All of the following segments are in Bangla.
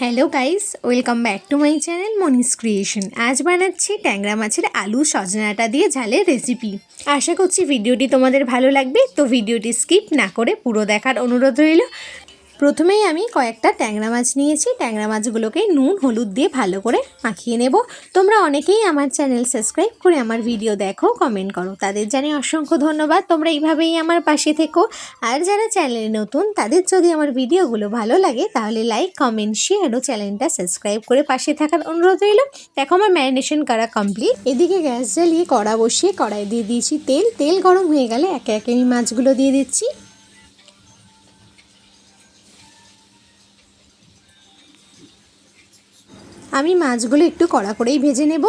Hello guys, welcome back to my channel Monis creation. আজ বানাচ্ছি ট্যাংরা মাছের আলু সজনাটা দিয়ে ঝালের রেসিপি। আশা করছি ভিডিওটি তোমাদের ভালো লাগবে, তো ভিডিওটি স্কিপ না করে পুরো দেখার অনুরোধ রইল। প্রথমেই আমি কয়েকটা ট্যাংরা মাছ নিয়েছি। ট্যাংরা মাছগুলোকে নুন হলুদ দিয়ে ভালো করে মাখিয়ে নেব। তোমরা অনেকেই আমার চ্যানেল সাবস্ক্রাইব করে আমার ভিডিও দেখো, কমেন্ট করো, তাদের জানি অসংখ্য ধন্যবাদ। তোমরা এইভাবেই আমার পাশে থেকো। আর যারা চ্যানেলে নতুন, তাদের যদি আমার ভিডিওগুলো ভালো লাগে তাহলে লাইক কমেন্ট শেয়ার ও চ্যানেলটা সাবস্ক্রাইব করে পাশে থাকার অনুরোধ রইল। দেখো আমার ম্যারিনেশন করা কমপ্লিট। এদিকে গ্যাস জ্বালিয়ে কড়া বসিয়ে কড়াই দিয়ে দিয়েছি তেল গরম হয়ে গেলে একে একে আমি মাছগুলো দিয়ে দিচ্ছি। আমি মাছগুলো একটু কড়া করেই ভেজে নেব।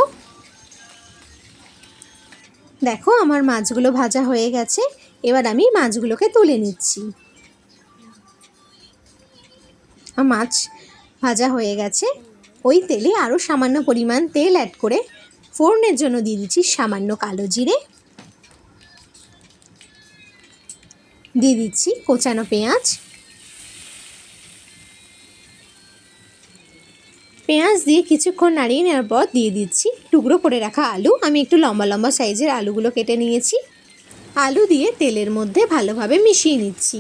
দেখো আমার মাছগুলো ভাজা হয়ে গেছে। এবার আমি মাছগুলোকে তুলে নিচ্ছি। মাছ ভাজা হয়ে গেছে। ওই তেলে আরও সামান্য পরিমাণ তেল অ্যাড করে ফোড়নের জন্য দিয়ে দিচ্ছি সামান্য কালো জিরে, দিয়ে দিচ্ছি কোচানো পেঁয়াজ, পেঁয়াজ দিয়ে কিছুক্ষণ নাড়িয়ে নেওয়ার পর দিয়ে দিচ্ছি টুকরো করে রাখা আলু। আমি একটু লম্বা লম্বা সাইজের আলুগুলো কেটে নিয়েছি। আলু দিয়ে তেলের মধ্যে ভালোভাবে মিশিয়ে নিচ্ছি।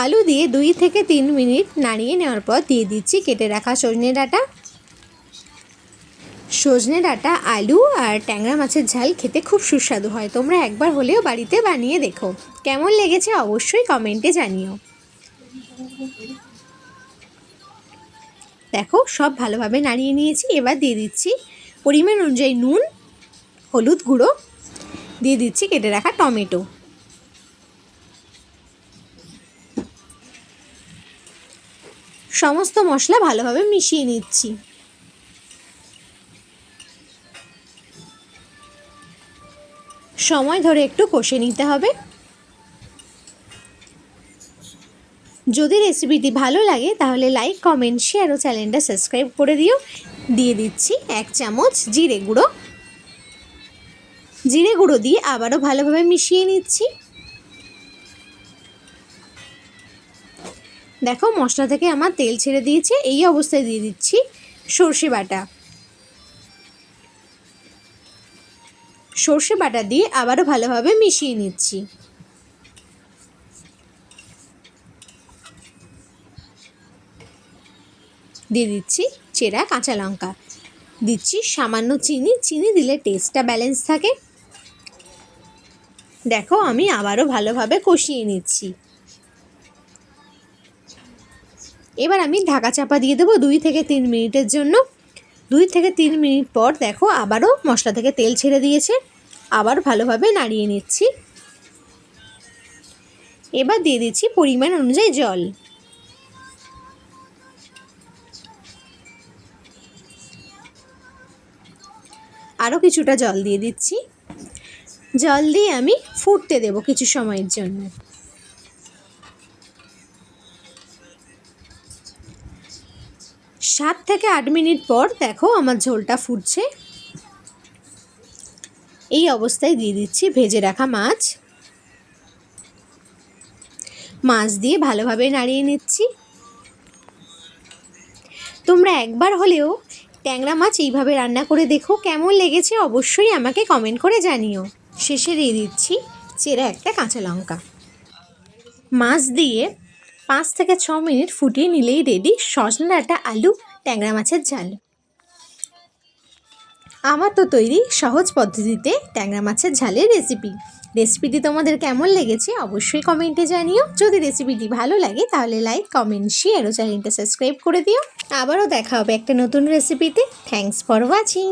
আলু দিয়ে 2 থেকে 3 মিনিট নাড়িয়ে নেওয়ার পর দিয়ে দিচ্ছি কেটে রাখা সজনে ডাঁটা। সজনে ডাঁটা, আলু আর ট্যাংরা মাছের ঝাল খেতে খুব সুস্বাদু হয়। তোমরা একবার হলেও বাড়িতে বানিয়ে দেখো। কেমন লেগেছে অবশ্যই কমেন্টে জানিও। দেখো সব ভালোভাবে নাড়িয়ে নিয়েছি। এবার দিয়ে দিচ্ছি পরিমাণ অনুযায়ী নুন, হলুদ গুঁড়ো, দিয়ে দিচ্ছি কেটে রাখা টমেটো। সমস্ত মশলা ভালোভাবে মিশিয়ে নিচ্ছি। সময় ধরে একটু কষে নিতে হবে। যদি রেসিপিটি ভালো লাগে তাহলে লাইক কমেন্ট শেয়ার ও চ্যানেলটা সাবস্ক্রাইব করে দিও। দিয়ে দিচ্ছি 1 চামচ জিরে গুঁড়ো। জিরে গুঁড়ো দিয়ে আবারও ভালোভাবে মিশিয়ে নিচ্ছি। দেখো মশলা থেকে আমার তেল ছেড়ে দিয়েছে। এই অবস্থায় দিয়ে দিচ্ছি সর্ষে বাটা। সর্ষে বাটা দিয়ে আবারও ভালোভাবে মিশিয়ে নিচ্ছি। দিয়ে দিচ্ছি চেরা কাঁচা লঙ্কা, দিচ্ছি সামান্য চিনি দিলে টেস্টটা ব্যালেন্স থাকে। দেখো আমি আবারও ভালোভাবে কষিয়ে নিচ্ছি। এবার আমি ঢাকা চাপা দিয়ে দেবো 2 থেকে 3 মিনিটের জন্য। 2 থেকে 3 মিনিট পর দেখো আবারও মশলা থেকে তেল ছেড়ে দিয়েছে। আবার ভালোভাবে নাড়িয়ে নিচ্ছি। এবার দিয়ে দিচ্ছি পরিমাণ অনুযায়ী জল। আরও কিছুটা জল দিয়ে দিচ্ছি। জল দিয়ে আমি ফুটতে দেব কিছু সময়ের জন্য। 7 থেকে 8 মিনিট পর দেখো আমার ঝোলটা ফুটছে। এই অবস্থায় দিয়ে দিচ্ছি ভেজে রাখা মাছ। মাছ দিয়ে ভালোভাবে নাড়িয়ে নিচ্ছি। তোমরা একবার হলেও ট্যাংরা মাছ এইভাবে রান্না করে দেখো। কেমন লেগেছে অবশ্যই আমাকে কমেন্ট করে জানিও। শেষে দিয়ে দিচ্ছি চেরা একটা কাঁচা লঙ্কা। মাছ দিয়ে 5 থেকে 6 মিনিট ফুটিয়ে নিলেই রেডি সজনে ডাঁটা আলু ট্যাংরা মাছের ঝাল। আমার তো তৈরি সহজ পদ্ধতিতে ট্যাংরা মাছের ঝালের রেসিপিটি তোমাদের কেমন লেগেছে অবশ্যই কমেন্টে জানিও। যদি রেসিপিটি ভালো লাগে তাহলে লাইক কমেন্ট শেয়ার ও চ্যানেলটা সাবস্ক্রাইব করে দিও। আবারও দেখা হবে একটা নতুন রেসিপিতে। Thanks for watching.